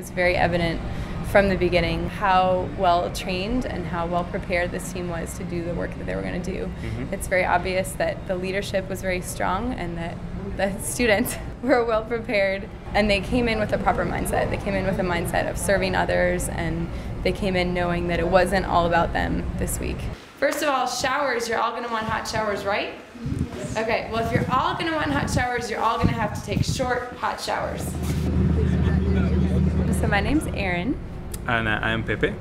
was very evident from the beginning how well trained and how well prepared this team was to do the work that they were going to do. It's very obvious that the leadership was very strong and that the students were well prepared, and they came in with a proper mindset. They came in with a mindset of serving others, and they came in knowing that it wasn't all about them this week. First of all, showers, you're all going to want hot showers, right? Okay, well, if you're all going to want hot showers, you're all going to have to take short, hot showers. So my name's Erin. And I am Pepe.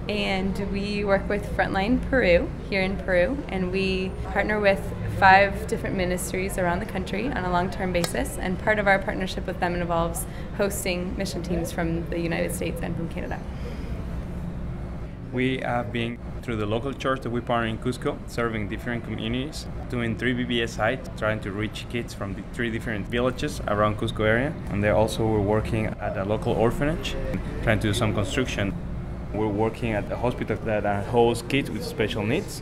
And we work with Frontline Peru, here in Peru, and we partner with 5 different ministries around the country on a long-term basis, and part of our partnership with them involves hosting mission teams from the United States and from Canada. We have been through the local church that we partner in Cusco, serving different communities, doing 3 BBS sites, trying to reach kids from the 3 different villages around Cusco area. And there also we're working at a local orphanage, trying to do some construction. We're working at a hospital that hosts kids with special needs,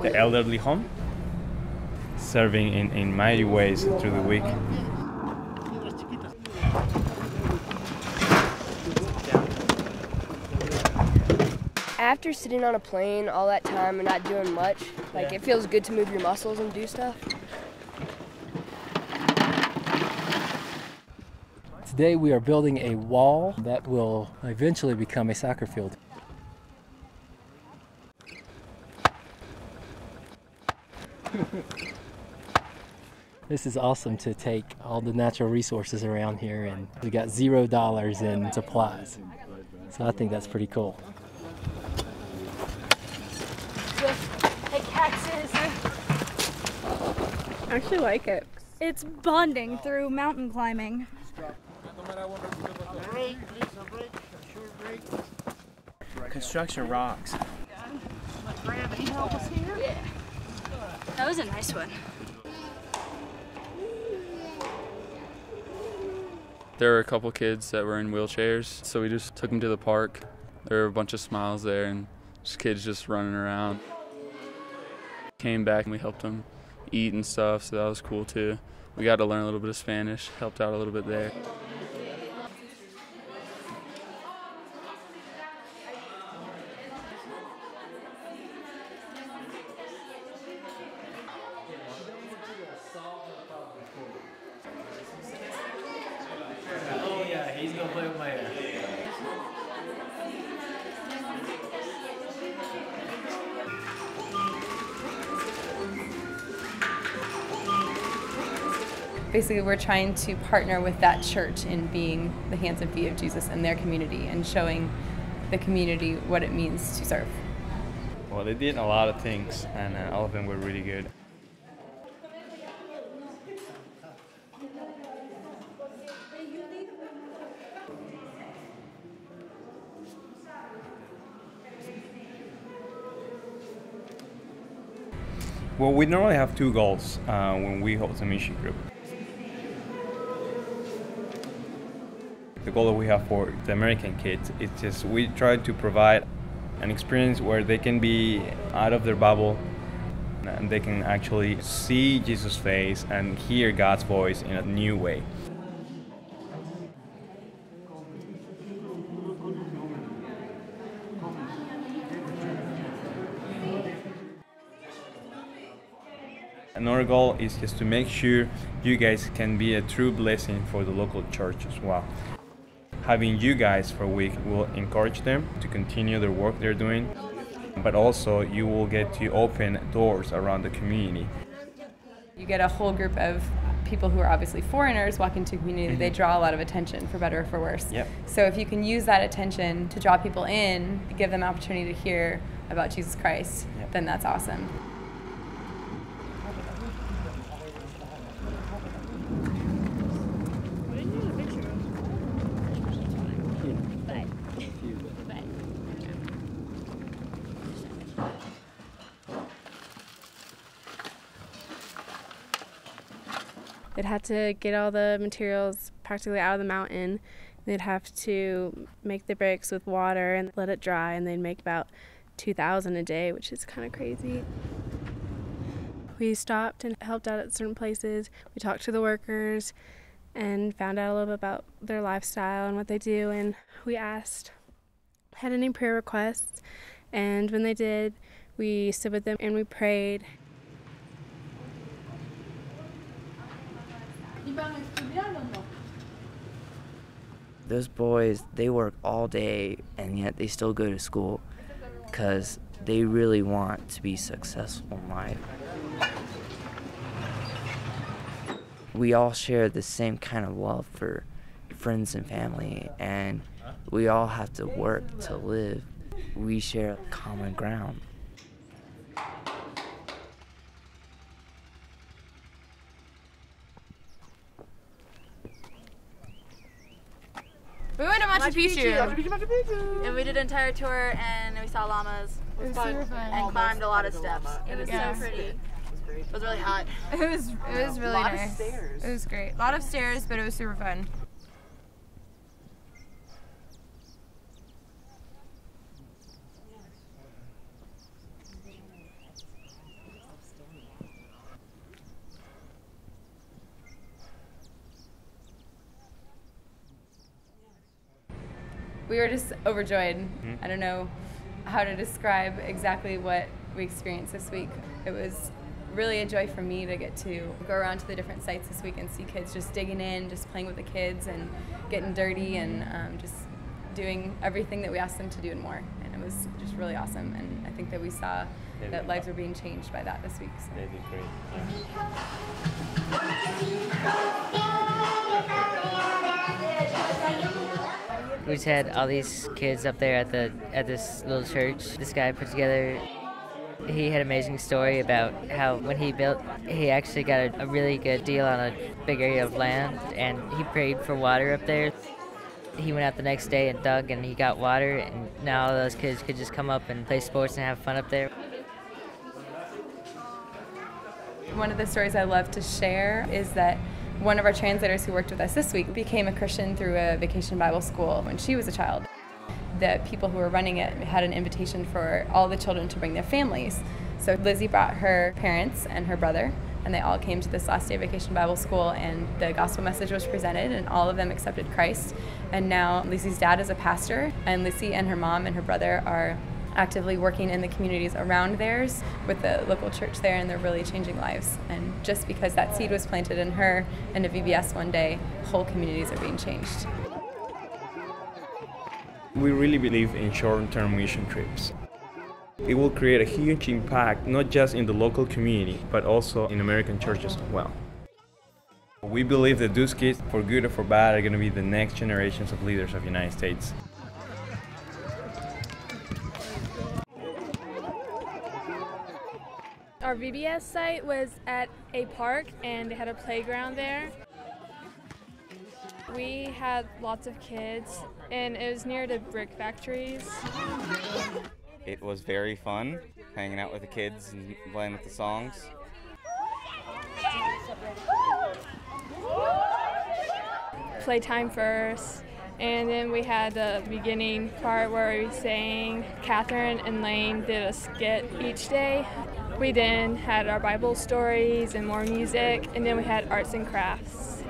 the elderly home, serving in mighty ways through the week. After sitting on a plane all that time and not doing much, it feels good to move your muscles and do stuff. Today we are building a wall that will eventually become a soccer field. This is awesome to take all the natural resources around here, and we got $0 in supplies. So I think that's pretty cool. I actually like it. It's bonding through mountain climbing. Construction rocks. Yeah. That was a nice one. There were a couple kids that were in wheelchairs, so we just took them to the park. There were a bunch of smiles there and just kids just running around. Came back and we helped them eat and stuff, so that was cool too. We got to learn a little bit of Spanish, helped out a little bit there. Oh yeah, he's gonna play with my hair. Basically, we're trying to partner with that church in being the hands and feet of Jesus in their community and showing the community what it means to serve. Well, they did a lot of things, and all of them were really good. Well, we normally have 2 goals when we host a mission group. The goal that we have for the American kids is just we try to provide an experience where they can be out of their bubble and they can actually see Jesus' face and hear God's voice in a new way. Another goal is just to make sure you guys can be a true blessing for the local church as well. Having you guys for a week will encourage them to continue their work they're doing, but also you will get to open doors around the community. You get a whole group of people who are obviously foreigners walking to a community. They draw a lot of attention, for better or for worse. Yep. So if you can use that attention to draw people in, give them opportunity to hear about Jesus Christ, then that's awesome. They'd have to get all the materials practically out of the mountain. They'd have to make the bricks with water and let it dry, and they'd make about 2,000 a day, which is kind of crazy. We stopped and helped out at certain places. We talked to the workers, and found out a little bit about their lifestyle and what they do. And we had any prayer requests, and when they did, we stood with them and we prayed. Those boys, they work all day and yet they still go to school because they really want to be successful in life. We all share the same kind of love for friends and family, and we all have to work to live. We share common ground. We went to Machu Picchu, and we did an entire tour, and we saw llamas. It was super fun. And climbed a lot of steps. It was so pretty. It was really hot. It was really nice. It was great. A lot of stairs, but it was super fun. We were just overjoyed. I don't know how to describe exactly what we experienced this week. It was really a joy for me to get to go around to the different sites this week and see kids just digging in, just playing with the kids and getting dirty and just doing everything that we asked them to do and more. And it was just really awesome. And I think that we saw that lives were being changed by that this week. So. They did great. We just had all these kids up there at this little church. This guy put together, he had an amazing story about how when he built, he actually got a really good deal on a big area of land, and he prayed for water up there. He went out the next day and dug, and he got water, and now all those kids could just come up and play sports and have fun up there. One of the stories I love to share is that one of our translators who worked with us this week became a Christian through a vacation Bible school when she was a child. The people who were running it had an invitation for all the children to bring their families. So Lizzie brought her parents and her brother, and they all came to this last day vacation Bible school, and the gospel message was presented, and all of them accepted Christ. And now Lizzie's dad is a pastor, and Lizzie and her mom and her brother are actively working in the communities around theirs with the local church there, and they're really changing lives. And just because that seed was planted in her and a VBS one day, whole communities are being changed. We really believe in short-term mission trips. It will create a huge impact, not just in the local community, but also in American churches as well. We believe that those kids, for good or for bad, are going to be the next generations of leaders of the United States. Our VBS site was at a park, and they had a playground there. We had lots of kids, and it was near the brick factories. It was very fun, hanging out with the kids and playing with the songs. Playtime first, and then we had the beginning part where we sang. Catherine and Lane did a skit each day. We then had our Bible stories and more music, and then we had arts and crafts.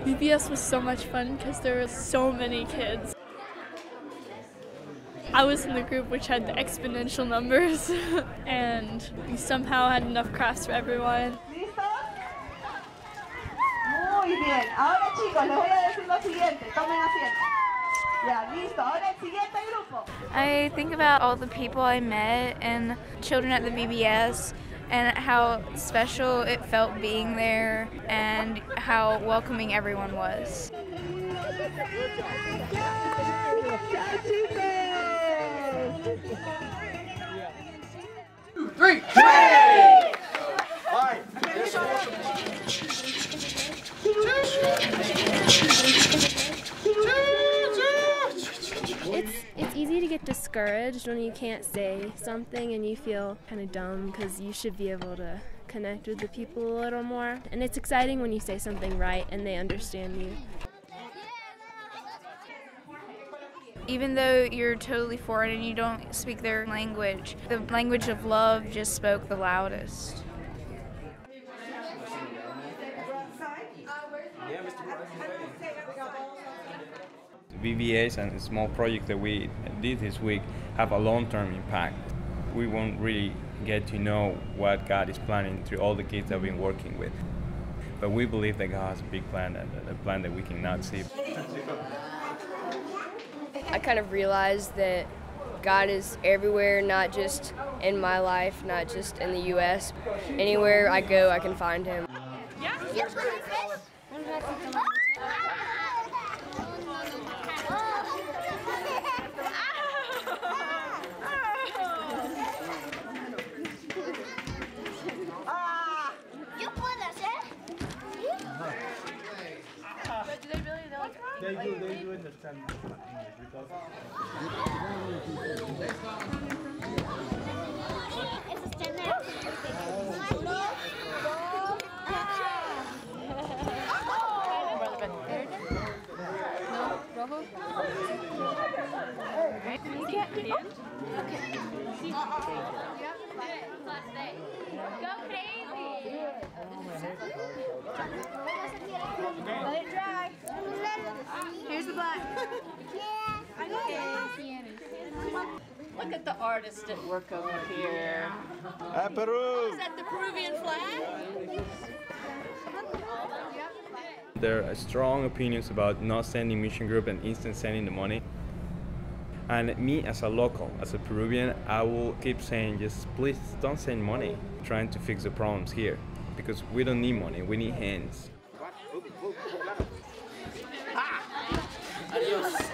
VBS was so much fun because there were so many kids. I was in the group which had the exponential numbers, and we somehow had enough crafts for everyone. Muy bien. Ahora chicos, les voy a decir lo siguiente. Tomen asiento. Ya, listo. Ahora el siguiente grupo. I think about all the people I met and children at the VBS and how special it felt being there and how welcoming everyone was. 2, 3, It's easy to get discouraged when you can't say something and you feel kind of dumb because you should be able to connect with the people a little more. And it's exciting when you say something right and they understand you. Even though you're totally foreign and you don't speak their language, the language of love just spoke the loudest. VBAs and small projects that we did this week have a long-term impact. We won't really get to know what God is planning through all the kids that we've been working with. But we believe that God has a big plan, and a plan that we cannot see. I kind of realized that God is everywhere, not just in my life, not just in the U.S. Anywhere I go, I can find Him. They do understand English because Go crazy! Let it dry. Here's the black. Look at the artist at work over here. Peru! Is that the Peruvian flag? There are strong opinions about not sending mission group and instant sending the money. And me as a local, as a Peruvian, I will keep saying, just please don't send money, trying to fix the problems here. Because we don't need money, we need hands. Adios.